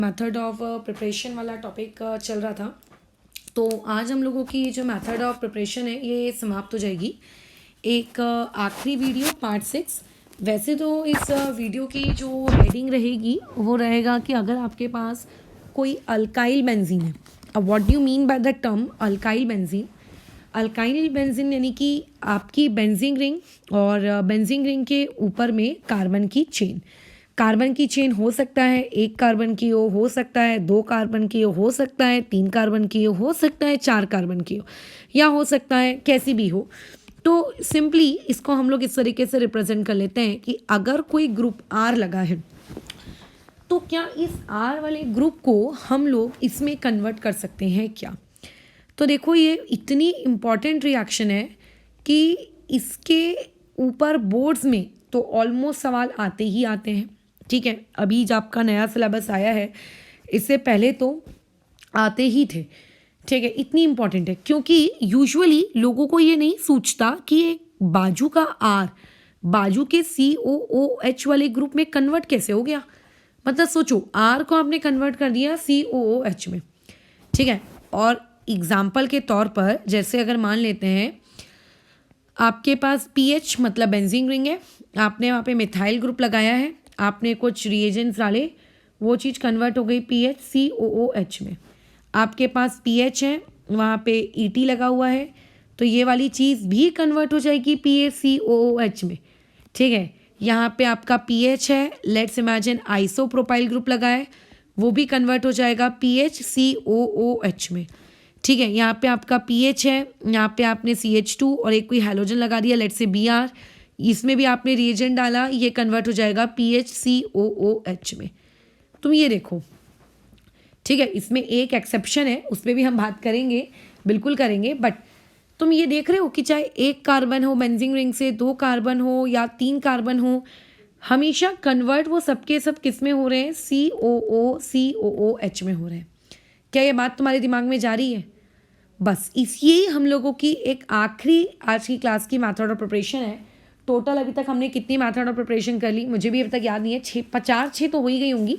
Method of preparation वाला topic चल रहा था। तो आज हम लोगों की जो मेथड ऑफ प्रिपरेशन है ये समाप्त हो जाएगी। एक आखिरी वीडियो पार्ट 6। वैसे तो इस वीडियो की जो हेडिंग रहेगी वो रहेगा कि अगर आपके पास कोई अल्काइल बेंजीन है। अब what do you mean by the term alkyl benzene? Alkyl benzene यानी कि आपकी बेंजीन रिंग और बेंजीन रिंग के ऊपर में कार्बन की चेन। कार्बन की चेन हो सकता है एक कार्बन की हो सकता है दो कार्बन की हो सकता है तीन कार्बन की हो सकता है चार कार्बन की हो, या हो सकता है कैसी भी हो। तो सिंपली इसको हम लोग इस तरीके से रिप्रेजेंट कर लेते हैं कि अगर कोई ग्रुप आर लगा है तो क्या इस आर वाले ग्रुप को हम लोग इसमें कन्वर्ट कर सकते हैं क्या? तो देखो ये इतनी इम्पॉर्टेंट रिएक्शन है कि इसके ऊपर बोर्ड्स में तो ऑलमोस्ट सवाल आते ही आते हैं। ठीक है, अभी जब आपका नया सिलेबस आया है, इससे पहले तो आते ही थे। ठीक है, इतनी इम्पॉर्टेंट है क्योंकि यूजुअली लोगों को ये नहीं सूझता कि ये बाजू का आर बाजू के COOH वाले ग्रुप में कन्वर्ट कैसे हो गया। मतलब सोचो, आर को आपने कन्वर्ट कर दिया COOH में। ठीक है, और एग्जाम्पल के तौर पर जैसे अगर मान लेते हैं आपके पास PH मतलब बेंजीन रिंग है, आपने वहाँ पे मिथाइल ग्रुप लगाया है, आपने कुछ रिएजेंट्स डाले, वो चीज़ कन्वर्ट हो गई PHCOOH में। आपके पास PH है, वहाँ पे ET लगा हुआ है, तो ये वाली चीज़ भी कन्वर्ट हो जाएगी PHCOOH में। ठीक है, यहाँ पे आपका PH है, लेट्स इमेजिन आइसोप्रोपाइल ग्रुप लगा है, वो भी कन्वर्ट हो जाएगा PHCOOH में। ठीक है, यहाँ पे आपका PH है, यहाँ पे आपने CH2 और एक कोई हैलोजन लगा दिया, लेट्स से Br, इसमें भी आपने रिएजेंट डाला, ये कन्वर्ट हो जाएगा PHCOOH में। तुम ये देखो, ठीक है, इसमें एक एक्सेप्शन है, उस पर भी हम बात करेंगे, बिल्कुल करेंगे, बट तुम ये देख रहे हो कि चाहे एक कार्बन हो बेंजीन रिंग से, दो कार्बन हो या तीन कार्बन हो, हमेशा कन्वर्ट वो सबके सब किस में हो रहे हैं? COOH में हो रहे हैं। क्या ये बात तुम्हारे दिमाग में जा रही है? बस यही हम लोगों की एक आखिरी आज की क्लास की मेथड ऑफ प्रिपरेशन है। टोटल अभी तक हमने कितनी मेथड ऑफ प्रिपरेशन कर ली मुझे भी अभी तक याद नहीं है, 6 तो हो ही गई होंगी।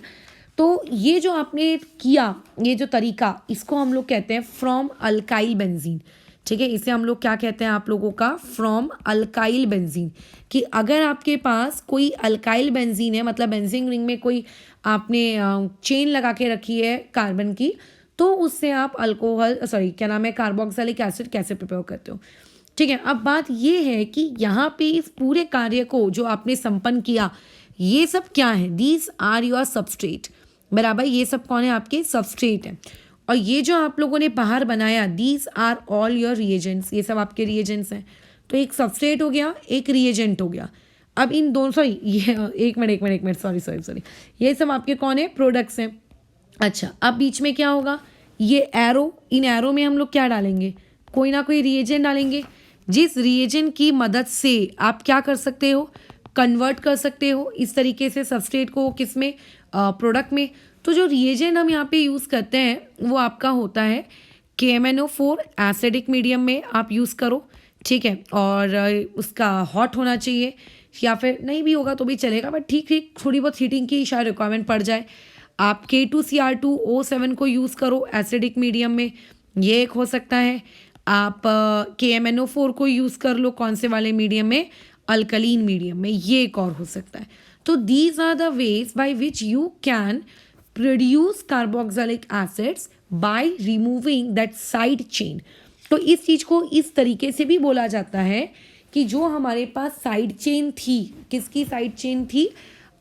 तो ये जो आपने किया, ये जो तरीका, इसको हम लोग कहते हैं फ्रॉम अल्काइल बेंजीन। ठीक है, इसे हम लोग क्या कहते हैं आप लोगों का? From alkyl benzene. कि अगर आपके पास कोई अल्काइल बेंजीन है, मतलब बेंजीन रिंग में कोई आपने चेन लगा के रखी है कार्बन की, तो उससे आप कार्बोक्सिलिक एसिड कैसे प्रिपेयर करते हो। ठीक है, अब बात ये है कि यहाँ पे इस पूरे कार्य को जो आपने संपन्न किया, ये सब क्या है? These are your substrate. बराबर, ये सब कौन है? आपके सबस्ट्रेट है। और ये जो आप लोगों ने बाहर बनाया, these are all your reagents, ये सब आपके रिएजेंट्स हैं। तो एक सबस्ट्रेट हो गया, एक रिएजेंट हो गया। अब इन दोनों, सॉरी ये एक मिनट सॉरी, ये सब आपके कौन है? प्रोडक्ट्स हैं। अच्छा, अब बीच में क्या होगा? ये एरो, इन एरो में हम लोग क्या डालेंगे? कोई ना कोई रिएजेंट डालेंगे, जिस रिएजेंट की मदद से आप क्या कर सकते हो? कन्वर्ट कर सकते हो इस तरीके से सबस्ट्रेट को किस में? प्रोडक्ट में। तो जो रिएजेंट हम यहाँ पे यूज़ करते हैं वो आपका होता है KMnO4, एसिडिक मीडियम में आप यूज़ करो। ठीक है, और उसका हॉट होना चाहिए, या फिर नहीं भी होगा तो भी चलेगा, बट ठीक थोड़ी बहुत हीटिंग की शायद रिक्वायरमेंट पड़ जाए। आप K2Cr2O7 को यूज़ करो एसिडिक मीडियम में, ये एक हो सकता है। आप KMnO4 को यूज़ कर लो, कौन से वाले मीडियम में? अल्कलीन मीडियम में, ये एक और हो सकता है। तो these are the ways by which you can produce carboxylic acids by removing that side chain. तो इस चीज़ को इस तरीके से भी बोला जाता है कि जो हमारे पास साइड चेन थी, किसकी साइड चेन थी?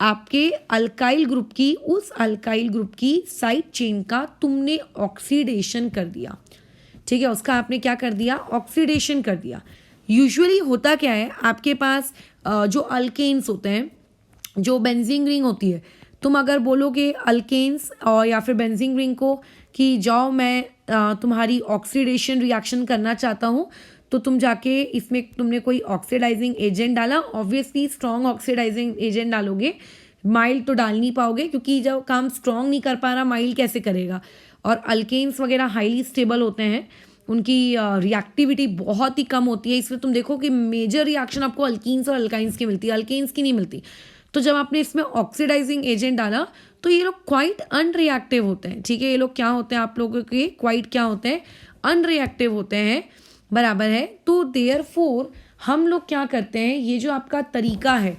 आपके अल्काइल ग्रुप की, उस अल्काइल ग्रुप की साइड चेन का तुमने ऑक्सीडेशन कर दिया। ठीक है, उसका आपने क्या कर दिया? ऑक्सीडेशन कर दिया। यूजुअली होता क्या है, आपके पास जो अल्केन्स होते हैं, जो बेंजीन रिंग होती है, तुम अगर बोलोगे अल्केन्स और या फिर बेंजीन रिंग को कि जाओ मैं तुम्हारी ऑक्सीडेशन रिएक्शन करना चाहता हूँ, तो तुम जाके इसमें तुमने कोई ऑक्सीडाइजिंग एजेंट डाला, ऑब्वियसली स्ट्रॉन्ग ऑक्सीडाइजिंग एजेंट डालोगे, माइल्ड तो डाल नहीं पाओगे क्योंकि जब काम स्ट्रॉन्ग नहीं कर पा रहा, माइल्ड कैसे करेगा। और अल्केन्स वगैरह हाईली स्टेबल होते हैं, उनकी रिएक्टिविटी बहुत ही कम होती है, इसलिए तुम देखो कि मेजर रिएक्शन आपको अल्कीन्स और अल्काइंस की मिलती है, अल्केन्स की नहीं मिलती। तो जब आपने इसमें ऑक्सीडाइजिंग एजेंट डाला तो ये लोग क्वाइट अनरिएक्टिव होते हैं, ठीक है। ये लोग क्या होते हैं आप लोगों के, क्वाइट क्या होते हैं, अनरिएक्टिव होते हैं, बराबर है। तो देयरफॉर हम लोग क्या करते हैं, ये जो आपका तरीका है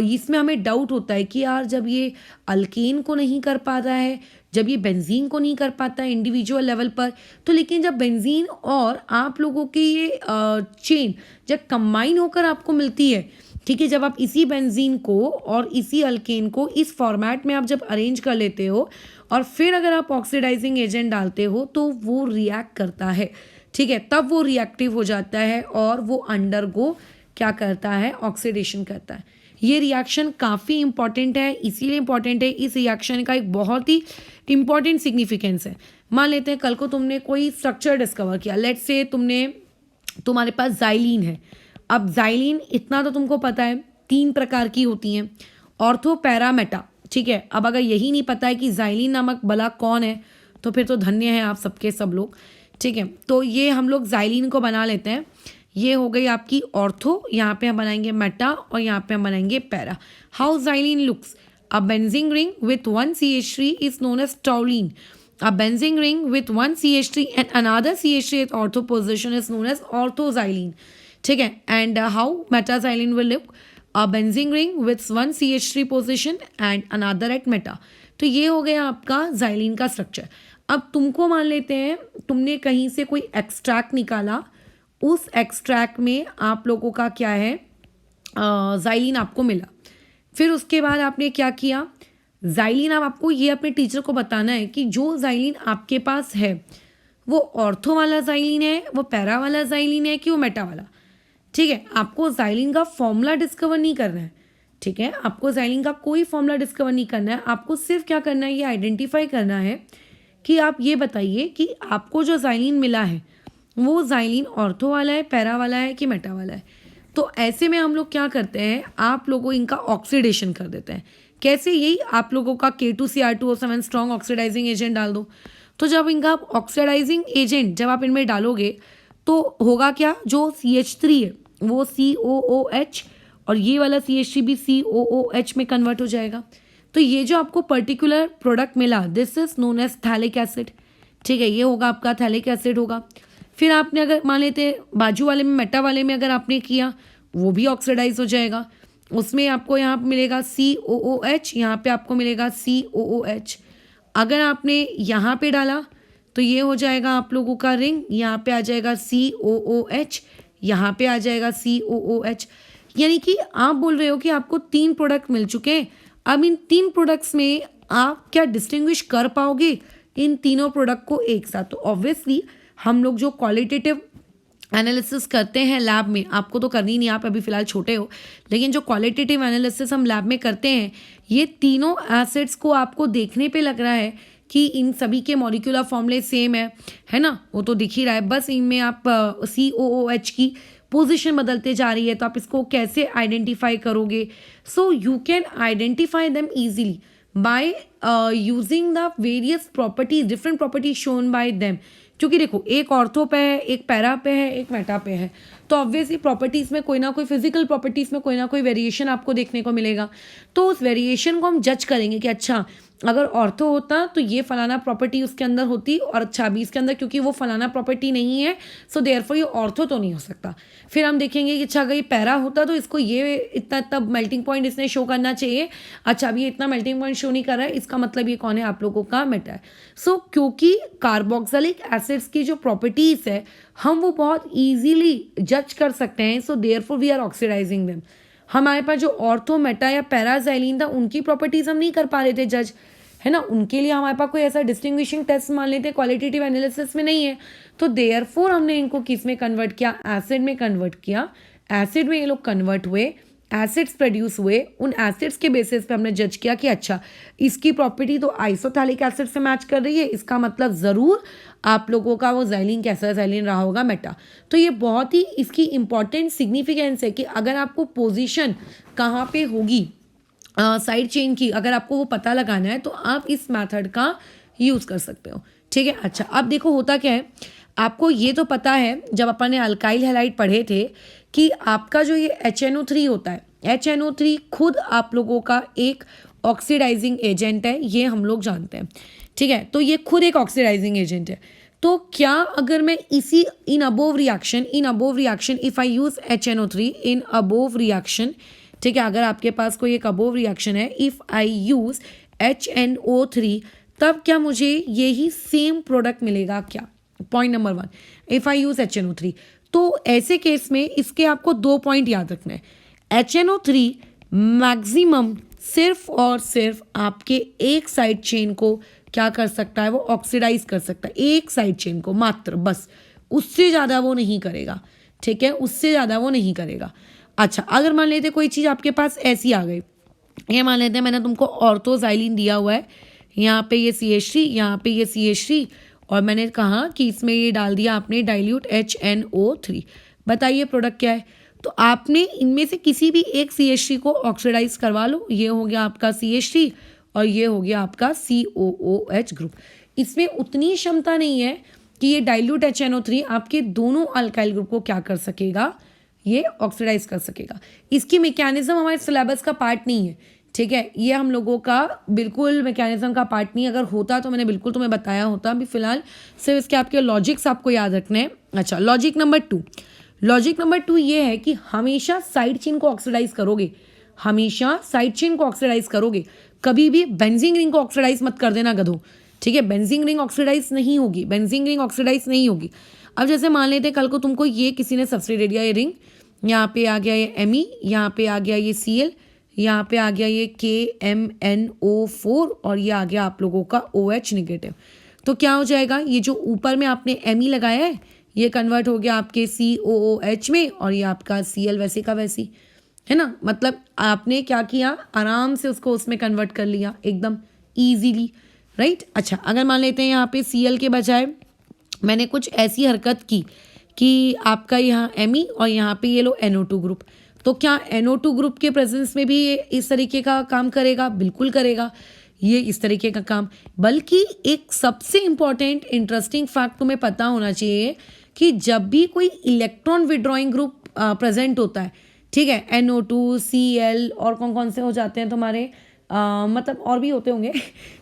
इसमें हमें डाउट होता है कि यार जब ये अल्केन को नहीं कर पाता है, जब ये बेंजीन को नहीं कर पाता है इंडिविजुअल लेवल पर, तो लेकिन जब बेंजीन और आप लोगों की ये चेन जब कंबाइन होकर आपको मिलती है, ठीक है, जब आप इसी बेंजीन को और इसी अल्केन को इस फॉर्मेट में आप जब अरेंज कर लेते हो और फिर अगर आप ऑक्सीडाइजिंग एजेंट डालते हो तो वो रिएक्ट करता है, ठीक है, तब वो रिएक्टिव हो जाता है और वो अंडरगो क्या करता है, ऑक्सीडेशन करता है। ये रिएक्शन काफ़ी इंपॉर्टेंट है, इसीलिए इंपॉर्टेंट है, इस रिएक्शन का एक बहुत ही इंपॉर्टेंट सिग्निफिकेंस है। मान लेते हैं कल को तुमने कोई स्ट्रक्चर डिस्कवर किया, लेट्स से तुम्हारे पास जाइलिन है। अब जाइलिन इतना तो तुमको पता है 3 प्रकार की होती हैं, ऑर्थो, पैरा, मेटा, ठीक है। अब अगर यही नहीं पता है कि जाइलिन नामक बला कौन है तो फिर तो धन्य है आप सबके सब लोग, ठीक है। तो ये हम लोग जाइलिन को बना लेते हैं, ये हो गई आपकी ऑर्थो, यहाँ पे हम बनाएंगे मेटा और यहाँ पे हम बनाएंगे para. How xylene looks, a benzene ring with 1 CH3 is known as toluene, a benzene ring with 1 CH3 and another CH3 at ortho position is known as orthoxylene, ठीक है। And how metaxylene will look, a benzene ring with 1 CH3 position and another at meta. तो ये हो गया आपका xylene का structure. अब तुमको मान लेते हैं तुमने कहीं से कोई एक्सट्रैक्ट निकाला, उस एक्सट्रैक्ट में आप लोगों का क्या है, जाइलिन आपको मिला। फिर उसके बाद आपने क्या किया, जाइलिन अब आपको ये अपने टीचर को बताना है कि जो जाइलिन आपके पास है वो ऑर्थो वाला जाइलिन है, वो पैरा वाला जाइलिन है कि वो मेटा वाला, ठीक है। आपको जाइलिन का फॉर्मूला डिस्कवर नहीं करना है, ठीक है, आपको जाइलिन का कोई फॉर्मूला डिस्कवर नहीं करना है। आपको सिर्फ क्या करना है, ये आइडेंटिफाई करना है कि आप ये बताइए कि आपको जो जाइलिन मिला है वो जाइलिन ऑर्थो वाला है, पैरा वाला है कि मेटा वाला है। तो ऐसे में हम लोग क्या करते हैं, आप लोगों इनका ऑक्सीडेशन कर देते हैं। कैसे, यही आप लोगों का K2Cr2O7 स्ट्रॉन्ग ऑक्सीडाइजिंग एजेंट डाल दो। तो जब इनका ऑक्सीडाइजिंग एजेंट जब आप इनमें डालोगे तो होगा क्या, जो CH3 है वो COOH और ये वाला CH3 भी COOH में कन्वर्ट हो जाएगा। तो ये जो आपको पर्टिकुलर प्रोडक्ट मिला, this is known as phthalic acid, ठीक है, ये होगा आपका थैलिक एसिड होगा। फिर आपने अगर मान लेते बाजू वाले में, मेटा वाले में अगर आपने किया, वो भी ऑक्सीडाइज हो जाएगा, उसमें आपको यहाँ पे मिलेगा COOH, यहाँ पे आपको मिलेगा COOH। अगर आपने यहाँ पे डाला तो ये हो जाएगा आप लोगों का रिंग, यहाँ पे आ जाएगा COOH, यहाँ पे आ जाएगा COOH। यानी कि आप बोल रहे हो कि आपको 3 प्रोडक्ट मिल चुके हैं। अब इन 3 प्रोडक्ट्स में आप क्या डिस्टिंग्विश कर पाओगे इन तीनों प्रोडक्ट को एक साथ? तो ऑब्वियसली हम लोग जो क्वालिटेटिव एनालिसिस करते हैं लैब में, आपको तो करनी नहीं, आप अभी फ़िलहाल छोटे हो, लेकिन जो क्वालिटेटिव एनालिसिस हम लैब में करते हैं, ये तीनों एसिड्स को आपको देखने पे लग रहा है कि इन सभी के मॉलिक्यूलर फॉर्मूले सेम है ना, वो तो दिख ही रहा है। बस इनमें आप COOH की पोजीशन बदलते जा रही है, तो आप इसको कैसे आइडेंटिफाई करोगे? So you can identify them easily by using the various properties, different properties shown by them. क्योंकि देखो, एक ऑर्थो पे है, एक पैरा पे है, एक मेटा पे है, तो ऑब्वियसली प्रॉपर्टीज़ में कोई ना कोई, फिजिकल प्रॉपर्टीज़ में कोई ना कोई वेरिएशन आपको देखने को मिलेगा। तो उस वेरिएशन को हम जज करेंगे कि अच्छा, अगर ऑर्थो होता तो ये फलाना प्रॉपर्टी उसके अंदर होती, और अच्छा अभी इसके अंदर क्योंकि वो फलाना प्रॉपर्टी नहीं है, सो देयरफॉर ये ऑर्थो तो नहीं हो सकता। फिर हम देखेंगे कि अच्छा अगर ये पैरा होता तो इसको ये इतना इतना मेल्टिंग पॉइंट इसने शो करना चाहिए, अच्छा अभी ये इतना मेल्टिंग पॉइंट शो नहीं कर रहा है, इसका मतलब ये कौन है, आप लोगों का मेटा है। सो क्योंकि कार्बोक्सिलिक एसिड्स की जो प्रॉपर्टीज़ है हम वो बहुत ईजीली जज कर सकते हैं, so therefore we are oxidising them. हमारे पास जो ऑर्थो, मेटा या पैराजाइलिन था उनकी प्रॉपर्टीज़ हम नहीं कर पा रहे थे जज, है ना, उनके लिए हमारे पास कोई ऐसा डिस्टिंग्विशिंग टेस्ट मान लेते क्वालिटेटिव एनालिसिस में नहीं है, तो देयरफॉर हमने इनको किस में कन्वर्ट किया, एसिड में कन्वर्ट किया। एसिड में ये लोग कन्वर्ट हुए, एसिड्स प्रोड्यूस हुए, उन एसिड्स के बेसिस पे हमने जज किया कि अच्छा इसकी प्रॉपर्टी तो आइसोथैलिक एसिड से मैच कर रही है, इसका मतलब ज़रूर आप लोगों का वो जाइलिन कैसा जाइलिन रहा होगा, मेटा। तो ये बहुत ही इसकी इंपॉर्टेंट सिग्निफिकेंस है कि अगर आपको पोजीशन कहाँ पे होगी साइड चेन की, अगर आपको वो पता लगाना है तो आप इस मेथड का यूज़ कर सकते हो, ठीक है। अच्छा, अब देखो होता क्या है, आपको ये तो पता है जब अपन ने अल्काइल हैलाइड पढ़े थे कि आपका जो ये HNO3 होता है, HNO3 खुद आप लोगों का एक ऑक्सीडाइजिंग एजेंट है, ये हम लोग जानते हैं, ठीक है। तो ये खुद एक ऑक्सीडाइजिंग एजेंट है। तो क्या अगर मैं इसी in above reaction if I use HNO3 in above reaction, ठीक है, अगर आपके पास कोई एक अबोव रिएक्शन है, इफ आई यूज HNO3, तब क्या मुझे यही सेम प्रोडक्ट मिलेगा क्या? Point number 1, if I use HNO3। तो ऐसे केस में इसके आपको 2 पॉइंट याद रखना है। HNO3 मैक्सिमम सिर्फ और सिर्फ आपके एक साइड चेन को क्या कर सकता है, वो ऑक्सीडाइज कर सकता है, एक साइड चेन को मात्र, बस, उससे ज़्यादा वो नहीं करेगा, ठीक है, उससे ज़्यादा वो नहीं करेगा। अच्छा, अगर मान लेते कोई चीज़ आपके पास ऐसी आ गई, ये मान लेते हैं मैंने तुमको ऑर्थोजाइलिन दिया हुआ है, यहाँ पे ये CH3, यहाँ पे ये CH3, और मैंने कहा कि इसमें ये डाल दिया आपने डाइल्यूट HNO3, बताइए प्रोडक्ट क्या है? तो आपने इनमें से किसी भी एक CH3 को ऑक्सीडाइज करवा लो, ये हो गया आपका CH3 और ये हो गया आपका COOH ग्रुप। इसमें उतनी क्षमता नहीं है कि ये डाइल्यूट HNO3 आपके दोनों अल्काइल ग्रुप को क्या कर सकेगा, ये ऑक्सीडाइज कर सकेगा। इसकी मैकेनिज्म हमारे सिलेबस का पार्ट नहीं है, ठीक है, ये हम लोगों का बिल्कुल मैकेनिज्म का पार्ट नहीं। अगर होता तो मैंने बिल्कुल तुम्हें बताया होता। अभी फिलहाल सिर्फ इसके आपके लॉजिक्स आपको याद रखने हैं। अच्छा, लॉजिक नंबर 2 ये है कि हमेशा साइड चेन को ऑक्सीडाइज करोगे, हमेशा साइड चेन को ऑक्सीडाइज करोगे, कभी भी बेंजीन रिंग को ऑक्सीडाइज मत कर देना गधो, ठीक है। बेंजीन रिंग ऑक्सीडाइज नहीं होगी, बेंजीन रिंग ऑक्सीडाइज नहीं होगी। अब जैसे मान लेते कल को तुमको ये किसी ने सब्सिडी दे दिया, ये रिंग, यहाँ पे आ गया ये Me, यहाँ पे आ गया ये Cl, यहाँ पे आ गया ये KMNO4 और ये आ गया आप लोगों का OH नेगेटिव। तो क्या हो जाएगा, ये जो ऊपर में आपने Me लगाया है ये कन्वर्ट हो गया आपके COOH में, और ये आपका Cl वैसे का वैसी है ना। मतलब आपने क्या किया, आराम से उसको उसमें कन्वर्ट कर लिया एकदम ईजीली, राइट। अच्छा, अगर मान लेते हैं यहाँ पे Cl के बजाय मैंने कुछ ऐसी हरकत की कि आपका यहाँ Me और यहाँ पे ये लो NO2 ग्रुप, तो क्या NO2 ग्रुप के प्रेजेंस में भी ये इस तरीके का काम करेगा? बिल्कुल करेगा ये इस तरीके का काम। बल्कि एक सबसे इंपॉर्टेंट इंटरेस्टिंग फैक्ट तुम्हें पता होना चाहिए कि जब भी कोई इलेक्ट्रॉन विड्रॉइंग ग्रुप प्रेजेंट होता है, ठीक है, NO2, Cl और कौन कौन से हो जाते हैं तुम्हारे, मतलब और भी होते होंगे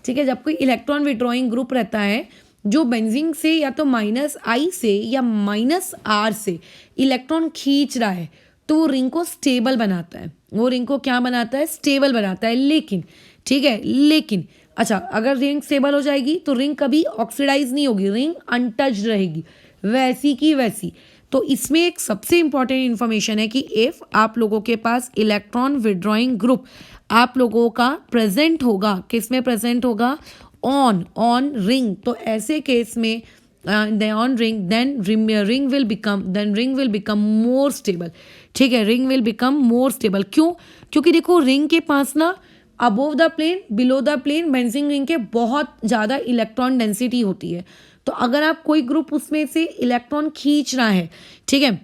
ठीक है। जब कोई इलेक्ट्रॉन विड्रॉइंग ग्रुप रहता है जो बेंजीन से या तो -I से या -R से इलेक्ट्रॉन खींच रहा है, तो वो रिंग को स्टेबल बनाता है, वो रिंग को क्या बनाता है, स्टेबल बनाता है। लेकिन ठीक है, लेकिन अच्छा, अगर रिंग स्टेबल हो जाएगी तो रिंग कभी ऑक्सीडाइज नहीं होगी, रिंग अनटच्ड रहेगी वैसी की वैसी। तो इसमें एक सबसे इंपॉर्टेंट इंफॉर्मेशन है कि इफ आप लोगों के पास इलेक्ट्रॉन विड्रॉइंग ग्रुप आप लोगों का प्रेजेंट होगा, किस में प्रेजेंट होगा, ऑन रिंग, तो ऐसे केस में on ring then ring will become more stable, ठीक है, ring will become more stable. क्यों? क्योंकि देखो रिंग के पास ना above the plane below the plane benzene ring के बहुत ज़्यादा इलेक्ट्रॉन डेंसिटी होती है। तो अगर आप कोई ग्रुप उसमें से इलेक्ट्रॉन खींच रहा है, ठीक है,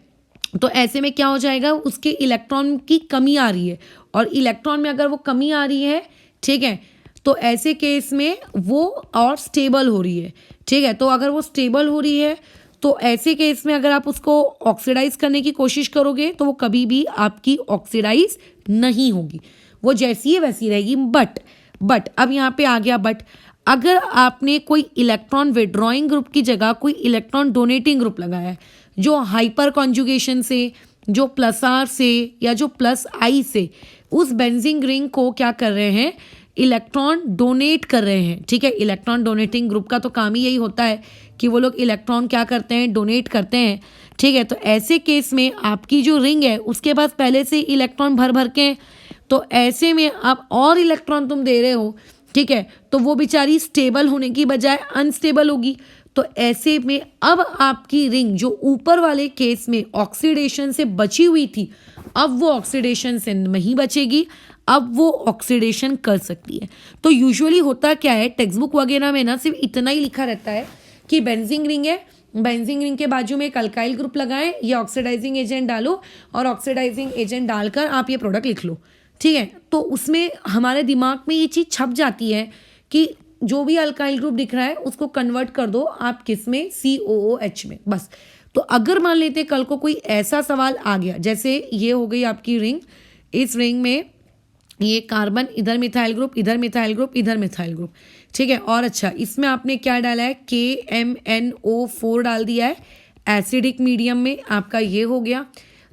तो ऐसे में क्या हो जाएगा, उसके इलेक्ट्रॉन की कमी आ रही है, और इलेक्ट्रॉन में अगर वो कमी आ रही है, ठीक है, तो ऐसे केस में वो और स्टेबल हो रही है, ठीक है। तो अगर वो स्टेबल हो रही है तो ऐसे केस में अगर आप उसको ऑक्सीडाइज करने की कोशिश करोगे तो वो कभी भी आपकी ऑक्सीडाइज नहीं होगी, वो जैसी है वैसी रहेगी। बट अब यहाँ पे आ गया बट, अगर आपने कोई इलेक्ट्रॉन विड्रॉइंग ग्रुप की जगह कोई इलेक्ट्रॉन डोनेटिंग ग्रुप लगाया है, जो हाइपर कॉन्जुगेशन से, जो +R से या जो +I से उस बेंजीन रिंग को क्या कर रहे हैं, इलेक्ट्रॉन डोनेट कर रहे हैं, ठीक है। इलेक्ट्रॉन डोनेटिंग ग्रुप का तो काम ही यही होता है कि वो लोग इलेक्ट्रॉन क्या करते हैं, डोनेट करते हैं, ठीक है। तो ऐसे केस में आपकी जो रिंग है उसके पास पहले से इलेक्ट्रॉन भर के हैं, तो ऐसे में आप और इलेक्ट्रॉन तुम दे रहे हो, ठीक है, तो वो बेचारी स्टेबल होने की बजाय अनस्टेबल होगी। तो ऐसे में अब आपकी रिंग जो ऊपर वाले केस में ऑक्सीडेशन से बची हुई थी, अब वो ऑक्सीडेशन से नहीं बचेगी, अब वो ऑक्सीडेशन कर सकती है। तो यूजुअली होता क्या है, टेक्स्ट बुक वगैरह में ना सिर्फ इतना ही लिखा रहता है कि बेंजीन रिंग है, बेंजीन रिंग के बाजू में एक अल्काइल ग्रुप लगाएं, ये ऑक्सीडाइजिंग एजेंट डालो, और ऑक्सीडाइजिंग एजेंट डालकर आप ये प्रोडक्ट लिख लो, ठीक है। तो उसमें हमारे दिमाग में ये चीज़ छप जाती है कि जो भी अल्काइल ग्रुप दिख रहा है उसको कन्वर्ट कर दो आप किस में, COOH में, बस। तो अगर मान लेते कल को कोई ऐसा सवाल आ गया, जैसे ये हो गई आपकी रिंग, इस रिंग में ये कार्बन, इधर मिथाइल ग्रुप, इधर मिथाइल ग्रुप, इधर मिथाइल ग्रुप, ठीक है। और अच्छा, इसमें आपने क्या डाला है, KMNO4 डाल दिया है एसिडिक मीडियम में, आपका ये हो गया।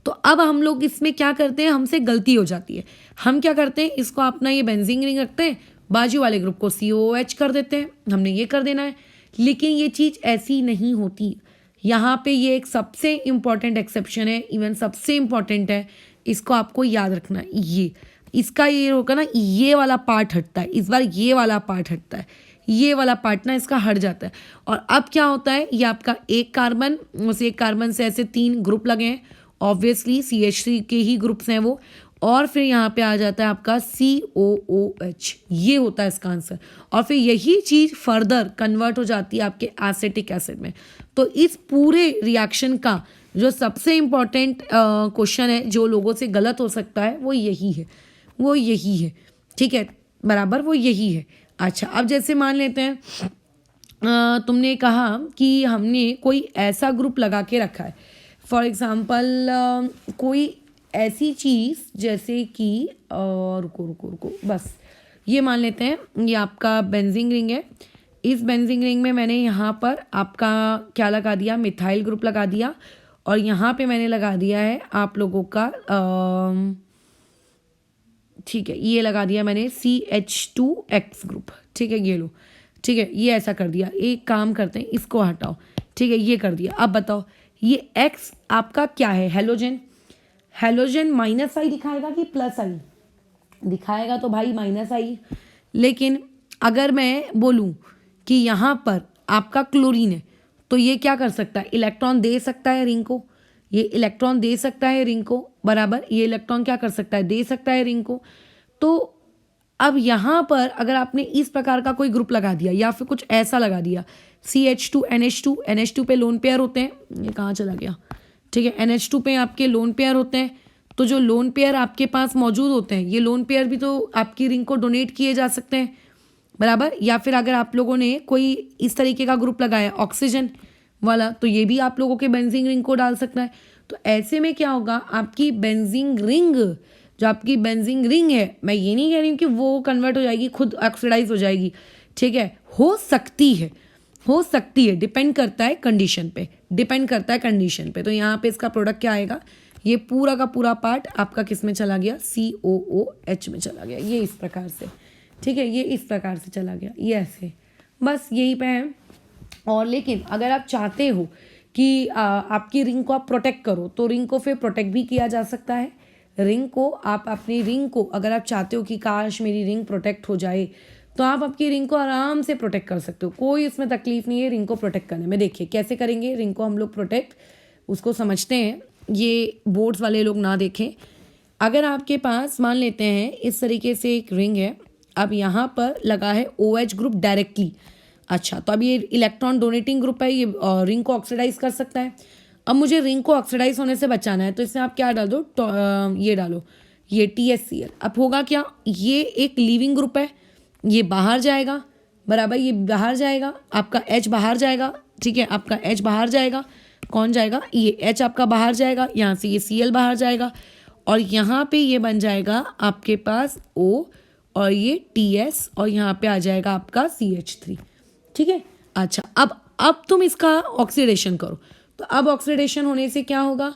तो अब हम लोग इसमें क्या करते हैं, हमसे गलती हो जाती है। हम क्या करते हैं, इसको अपना ये बेंजीन रिंग रखते हैं, बाजू वाले ग्रुप को COOH कर देते हैं, हमने ये कर देना है। लेकिन ये चीज़ ऐसी नहीं होती। यहाँ पे ये एक सबसे इम्पॉर्टेंट एक्सेप्शन है, इवन सबसे इम्पॉर्टेंट है, इसको आपको याद रखना है। ये इसका ये होगा ना, ये वाला पार्ट हटता है, इस बार ये वाला पार्ट हटता है, ये वाला पार्ट ना इसका हट जाता है। और अब क्या होता है, ये आपका एक कार्बन, उस एक कार्बन से ऐसे 3 ग्रुप लगे हैं, ऑब्वियसली CH3 के ही ग्रुप्स हैं वो। और फिर यहाँ पे आ जाता है आपका COOH, ये होता है इसका आंसर। और फिर यही चीज़ फर्दर कन्वर्ट हो जाती है आपके एसिटिक एसिड में। तो इस पूरे रिएक्शन का जो सबसे इम्पॉर्टेंट क्वेश्चन है, जो लोगों से गलत हो सकता है, वो यही है, वो यही है, ठीक है, बराबर, वो यही है। अच्छा, अब जैसे मान लेते हैं तुमने कहा कि हमने कोई ऐसा ग्रुप लगा के रखा है, फॉर एग्ज़ाम्पल कोई ऐसी चीज़ जैसे कि रुको रुको रुको, बस ये मान लेते हैं ये आपका बेंजीन रिंग है। इस बेंजीन रिंग में मैंने यहाँ पर आपका क्या लगा दिया, मिथाइल ग्रुप लगा दिया। और यहाँ पे मैंने लगा दिया है आप लोगों का ठीक है, ये लगा दिया मैंने CH2X ग्रुप, ठीक है, ये लो, ठीक है, ये ऐसा कर दिया। एक काम करते हैं, इसको हटाओ, ठीक है, ये कर दिया। अब बताओ ये X आपका क्या है, हेलोजन। हेलोजन -I दिखाएगा कि +I दिखाएगा, तो भाई -I। लेकिन अगर मैं बोलूँ कि यहाँ पर आपका क्लोरीन है, तो ये क्या कर सकता है, इलेक्ट्रॉन दे सकता है रिंग को, ये इलेक्ट्रॉन दे सकता है रिंग को, बराबर, ये इलेक्ट्रॉन क्या कर सकता है, दे सकता है रिंग को। तो अब यहाँ पर अगर आपने इस प्रकार का कोई ग्रुप लगा दिया या फिर कुछ ऐसा लगा दिया, CH2NH2 पे लोन पेयर होते हैं, ये कहाँ चला गया, ठीक है, NH2 पे आपके लोन पेयर होते हैं। तो जो लोन पेयर आपके पास मौजूद होते हैं, ये लोन पेयर भी तो आपकी रिंग को डोनेट किए जा सकते हैं, बराबर। या फिर अगर आप लोगों ने कोई इस तरीके का ग्रुप लगाया ऑक्सीजन वाला, तो ये भी आप लोगों के बेंजीन रिंग को डाल सकता है। तो ऐसे में क्या होगा, आपकी बेंजीन रिंग, जो आपकी बेंजीन रिंग है, मैं ये नहीं कह रही हूँ कि वो कन्वर्ट हो जाएगी, खुद ऑक्सीडाइज हो जाएगी, ठीक है, हो सकती है, हो सकती है, डिपेंड करता है कंडीशन पे, डिपेंड करता है कंडीशन पे। तो यहाँ पे इसका प्रोडक्ट क्या आएगा, ये पूरा का पूरा पार्ट आपका किस में चला गया, COOH में चला गया, ये इस प्रकार से, ठीक है, ये इस प्रकार से चला गया, ये ऐसे, बस यही पे है। और लेकिन अगर आप चाहते हो कि आपकी रिंग को आप प्रोटेक्ट करो, तो रिंग को फिर प्रोटेक्ट भी किया जा सकता है। रिंग को आप अपनी रिंग को अगर आप चाहते हो कि काश मेरी रिंग प्रोटेक्ट हो जाए, तो आप आपकी रिंग को आराम से प्रोटेक्ट कर सकते हो, कोई इसमें तकलीफ नहीं है रिंग को प्रोटेक्ट करने में। देखिए कैसे करेंगे रिंग को हम लोग प्रोटेक्ट, उसको समझते हैं, ये बोर्ड्स वाले लोग ना देखें। अगर आपके पास मान लेते हैं इस तरीके से एक रिंग है, अब यहाँ पर लगा है OH ग्रुप डायरेक्टली। अच्छा, तो अब ये इलेक्ट्रॉन डोनेटिंग ग्रुप है, ये रिंग को ऑक्सीडाइज कर सकता है। अब मुझे रिंग को ऑक्सीडाइज होने से बचाना है, तो इसमें आप क्या डाल दो, ये डालो, ये THCl। अब होगा क्या, ये एक लीविंग ग्रुप है, ये बाहर जाएगा, बराबर, ये बाहर जाएगा, आपका H बाहर जाएगा, ठीक है, आपका H बाहर जाएगा, कौन जाएगा, ये H आपका बाहर जाएगा, यहाँ से ये Cl बाहर जाएगा, और यहाँ पे ये बन जाएगा आपके पास O, और ये TS, और यहाँ पे आ जाएगा आपका CH3, ठीक है। अच्छा, अब तुम इसका ऑक्सीडेशन करो, तो अब ऑक्सीडेशन होने से क्या होगा,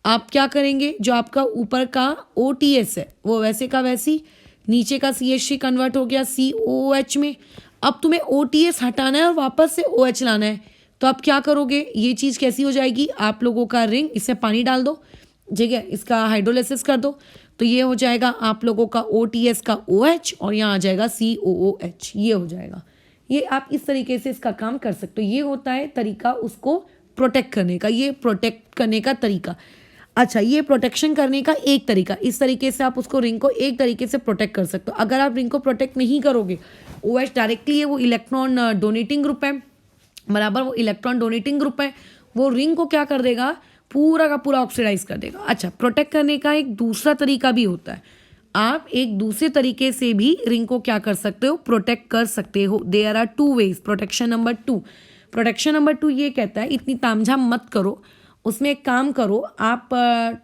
आप क्या करेंगे, जो आपका ऊपर का OTS है वो वैसे का वैसी, नीचे का CH3 कन्वर्ट हो गया COOH में। अब तुम्हें OTS हटाना है और वापस से OH लाना है, तो आप क्या करोगे, ये चीज़ कैसी हो जाएगी, आप लोगों का रिंग, इसमें पानी डाल दो, ठीक है, इसका हाइड्रोलिसिस कर दो, तो ये हो जाएगा आप लोगों का OTS का OH, और यहाँ आ जाएगा COOH, ये हो जाएगा। ये आप इस तरीके से इसका काम कर सकते हो, ये होता है तरीका उसको प्रोटेक्ट करने का, ये प्रोटेक्ट करने का तरीका। अच्छा, ये प्रोटेक्शन करने का एक तरीका, इस तरीके से आप उसको रिंग को एक तरीके से प्रोटेक्ट कर सकते हो। अगर आप रिंग को प्रोटेक्ट नहीं करोगे, OH डायरेक्टली है, वो इलेक्ट्रॉन डोनेटिंग ग्रुप है, बराबर, वो इलेक्ट्रॉन डोनेटिंग ग्रुप है, वो रिंग को क्या कर देगा, पूरा का पूरा ऑक्सीडाइज कर देगा। अच्छा, प्रोटेक्ट करने का एक दूसरा तरीका भी होता है, आप एक दूसरे तरीके से भी रिंग को क्या कर सकते हो, प्रोटेक्ट कर सकते हो। There are 2 ways. Protection number 2, protection number 2 ये कहता है इतनी तामझाम मत करो, उसमें एक काम करो, आप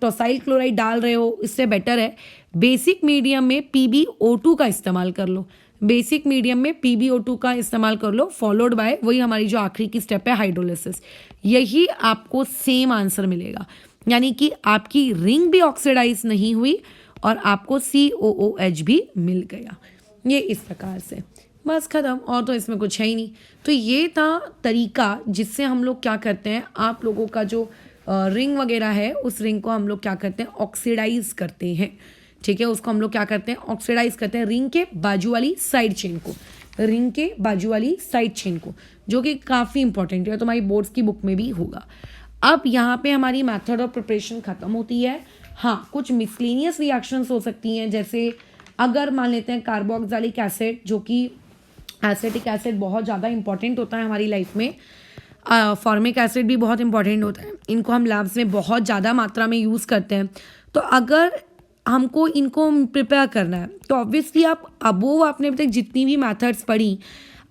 टोसाइल क्लोराइड डाल रहे हो, इससे बेटर है बेसिक मीडियम में PbO2 का इस्तेमाल कर लो, बेसिक मीडियम में PbO2 का इस्तेमाल कर लो, फॉलोड बाय वही हमारी जो आखिरी की स्टेप है हाइड्रोलिसिस। यही आपको सेम आंसर मिलेगा, यानी कि आपकी रिंग भी ऑक्सीडाइज नहीं हुई और आपको COOH भी मिल गया। ये इस प्रकार से बस खत्म, और तो इसमें कुछ है ही नहीं। तो ये था तरीका जिससे हम लोग क्या करते हैं, आप लोगों का जो रिंग वगैरह है उस रिंग को हम लोग क्या करते हैं, ऑक्सीडाइज करते हैं। ठीक है, उसको हम लोग क्या करते हैं, ऑक्सीडाइज करते हैं रिंग के बाजू वाली साइड चेन को, रिंग के बाजू वाली साइड चेन को, जो कि काफ़ी इंपॉर्टेंट है, तुम्हारी बोर्ड्स की बुक में भी होगा। अब यहाँ पे हमारी मेथड ऑफ प्रिपरेशन खत्म होती है। हाँ, कुछ मिसलेनियस रिएक्शंस हो सकती हैं, जैसे अगर मान लेते हैं कार्बोक्सिलिक एसिड, जो कि एसिटिक एसिड बहुत ज़्यादा इंपॉर्टेंट होता है हमारी लाइफ में, फॉर्मिक एसिड भी बहुत इंपॉर्टेंट होता है, इनको हम लैब्स में बहुत ज़्यादा मात्रा में यूज़ करते हैं। तो अगर हमको इनको प्रिपेयर करना है तो ऑब्वियसली आप अबोव आपने अभी तक जितनी भी मेथड्स पढ़ी,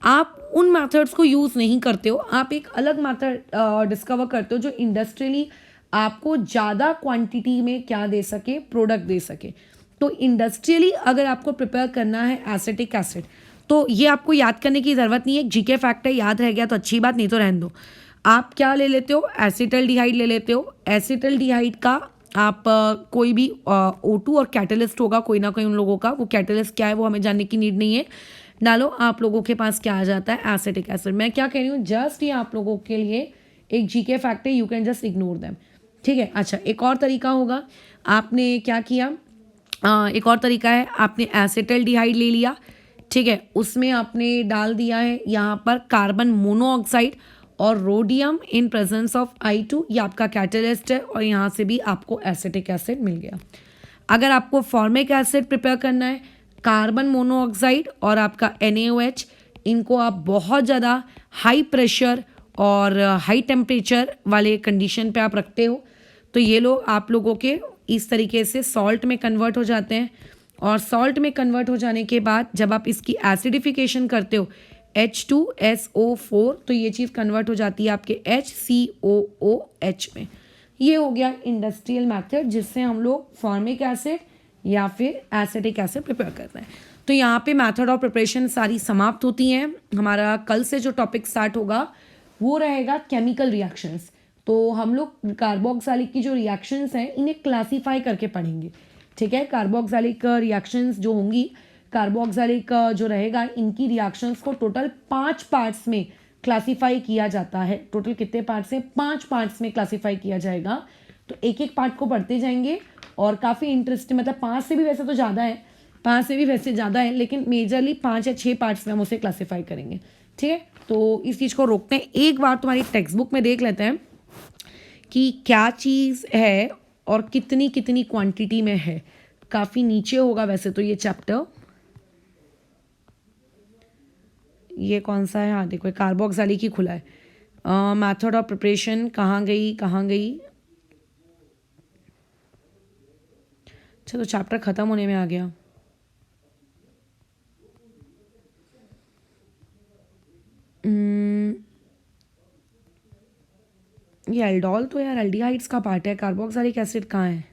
आप उन मेथड्स को यूज़ नहीं करते हो, आप एक अलग मेथड डिस्कवर करते हो जो इंडस्ट्रियली आपको ज़्यादा क्वांटिटी में क्या दे सके, प्रोडक्ट दे सके। तो इंडस्ट्रियली अगर आपको प्रिपेयर करना है एसिटिक एसिड, तो ये आपको याद करने की ज़रूरत नहीं है, जीके फैक्ट है, याद रह गया तो अच्छी बात, नहीं तो रहने दो। आप क्या ले लेते हो, एसिटल्डिहाइड ले लेते हो। एसिटल्डिहाइड का आप कोई भी O2 और कैटलिस्ट होगा कोई ना कोई उन लोगों का, वो कैटलिस्ट क्या है वो हमें जानने की नीड नहीं है, डालो, आप लोगों के पास क्या आ जाता है, एसिटिक एसिड। मैं क्या कह रही हूँ, जस्ट ये आप लोगों के लिए एक जीके फैक्ट है, you can just ignore them. ठीक है, अच्छा एक और तरीका होगा, आपने क्या किया, एक और तरीका है, आपने एसिटल्डिहाइड ले लिया, ठीक है, उसमें आपने डाल दिया है यहाँ पर कार्बन मोनोऑक्साइड और rhodium in presence of I2, ये आपका कैटलिस्ट है, और यहाँ से भी आपको एसिटिक एसिड मिल गया। अगर आपको फॉर्मिक एसिड प्रिपेयर करना है, कार्बन मोनोऑक्साइड और आपका NaOH, इनको आप बहुत ज़्यादा हाई प्रेशर और हाई टेम्परेचर वाले कंडीशन पे आप रखते हो, तो ये लोग आप लोगों के इस तरीके से सॉल्ट में कन्वर्ट हो जाते हैं, और सॉल्ट में कन्वर्ट हो जाने के बाद जब आप इसकी एसिडिफिकेशन करते हो H2SO4, तो ये चीज़ कन्वर्ट हो जाती है आपके HCOOH में। ये हो गया इंडस्ट्रियल मेथड जिससे हम लोग फॉर्मिक एसिड या फिर एसिटिक एसिड प्रिपेयर करते हैं। तो यहाँ पे मेथड ऑफ प्रिपरेशन सारी समाप्त होती हैं। हमारा कल से जो टॉपिक स्टार्ट होगा वो रहेगा केमिकल रिएक्शंस। तो हम लोग कार्बोक्सिलिक की जो रिएक्शंस हैं इन्हें क्लासीफाई करके पढ़ेंगे। ठीक है, कार्बोक्सिलिक रिएक्शंस जो होंगी, कार्बोक्सिलिक जो रहेगा, इनकी रिएक्शंस को टोटल 5 पार्ट्स में क्लासीफाई किया जाता है। टोटल कितने पार्ट्स हैं, 5 पार्ट्स में क्लासीफाई किया जाएगा। तो एक एक पार्ट को पढ़ते जाएंगे और काफ़ी इंटरेस्टिंग, मतलब 5 से भी वैसे तो ज़्यादा है, 5 से भी वैसे ज़्यादा है, लेकिन मेजरली 5 या 6 पार्ट्स में हम उसे क्लासीफाई करेंगे। ठीक है, तो इस चीज़ को रोकते हैं, एक बार तुम्हारी टेक्स्ट बुक में देख लेते हैं कि क्या चीज़ है और कितनी कितनी क्वांटिटी में है। काफ़ी नीचे होगा वैसे तो ये चैप्टर, ये कौन सा है, हाँ देखो कार्बोक्सिलिक ही खुला है। मेथड ऑफ प्रिपरेशन कहाँ गई, कहाँ गई, अच्छा तो चैप्टर ख़त्म होने में आ गया। ये एल्डोल तो यार एल्डिहाइड्स का पार्ट है, कार्बोक्सिलिक एसिड कहाँ है।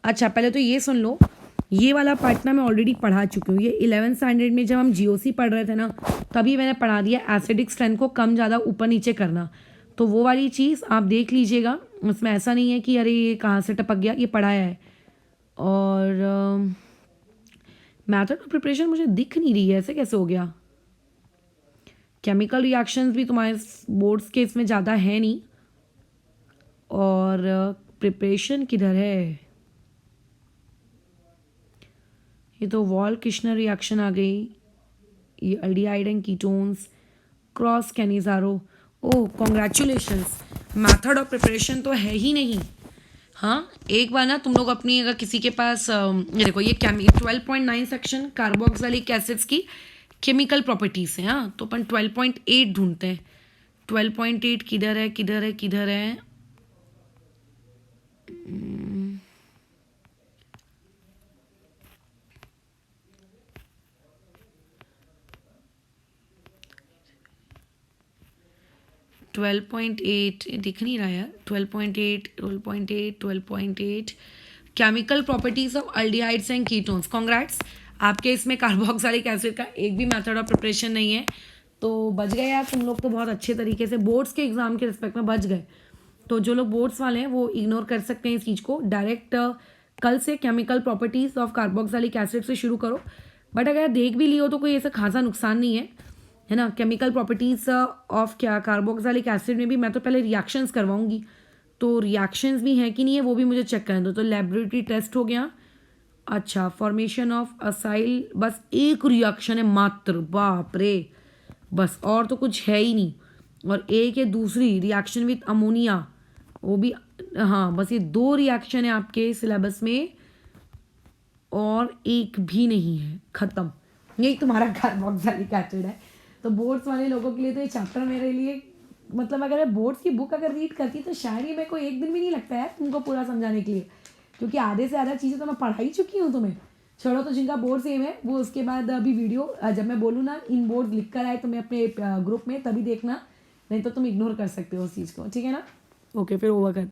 अच्छा पहले तो ये सुन लो, ये वाला पार्ट ना मैं ऑलरेडी पढ़ा चुकी हूँ। ये 11th स्टैंडर्ड में जब हम GOC पढ़ रहे थे ना, तभी मैंने पढ़ा दिया एसिडिक स्ट्रेंथ को कम ज़्यादा ऊपर नीचे करना। तो वो वाली चीज़ आप देख लीजिएगा, उसमें ऐसा नहीं है कि अरे ये कहाँ से टपक गया, ये पढ़ाया है। और मेथड ऑफ प्रिपरेशन मुझे दिख नहीं रही है, ऐसे कैसे हो गया। केमिकल रिएक्शंस भी तुम्हारे बोर्ड्स के इसमें ज़्यादा है नहीं, और प्रिपरेशन किधर है, ये तो वॉल किश्नर रिएक्शन आ गई, ये aldehyde and ketones, cross Cannizzaro. Oh congratulations, method of preparation तो है ही नहीं। हाँ एक बार ना तुम लोग अपनी, अगर किसी के पास ये देखो, ये 12.9 सेक्शन कार्बोक्सिलिक एसिड्स की केमिकल प्रॉपर्टीज है। हाँ तो अपन 12.8 ढूंढते हैं। 12.8 किधर है, किधर है, किधर है, 12.8 दिख नहीं रहा यार, 12.8 12.8 12.8 chemical properties of aldehydes and ketones. Congrats, आपके इसमें कार्बोक्सिलिक एसिड का एक भी मेथड ऑफ प्रिपरेशन नहीं है, तो बच गए यार तुम लोग तो बहुत अच्छे तरीके से, बोर्ड्स के एग्जाम के रिस्पेक्ट में बच गए। तो जो लोग बोर्ड्स वाले हैं वो इग्नोर कर सकते हैं इस चीज़ को, डायरेक्ट कल से chemical properties of carboxylic acid से शुरू करो। बट अगर देख भी लियो तो कोई ऐसा खासा नुकसान नहीं है ना। केमिकल प्रॉपर्टीज ऑफ क्या कार्बोक्सिलिक एसिड में भी मैं तो पहले रिएक्शंस करवाऊंगी, तो रिएक्शंस भी हैं कि नहीं है वो भी मुझे चेक करने दो। तो लेबोरेटरी टेस्ट हो गया। अच्छा, फॉर्मेशन ऑफ असाइल, बस एक रिएक्शन है मात्र, बाप रे, बस और तो कुछ है ही नहीं। और एक है दूसरी रिएक्शन विथ अमोनिया, वो भी, हाँ बस ये 2 रिएक्शन है आपके सिलेबस में और एक भी नहीं है, ख़त्म। यही तुम्हारा कार्बोक्सिलिक एसिड है। तो बोर्ड्स वाले लोगों के लिए तो ये चैप्टर मेरे लिए, मतलब अगर मैं बोर्ड्स की बुक अगर रीड करती तो शायद ही मेरे को एक दिन भी नहीं लगता है तुमको पूरा समझाने के लिए, क्योंकि आधे से ज़्यादा चीज़ें तो मैं पढ़ा ही चुकी हूँ तुम्हें। छोड़ो, तो जिनका बोर्ड सेम है वो उसके बाद अभी वीडियो जब मैं बोलूँ ना इन बोर्ड लिख कर आए तो मैं अपने ग्रुप में तभी देखना, नहीं तो तुम इग्नोर कर सकते हो उस चीज़ को, ठीक है ना। ओके, फिर ओवर कर।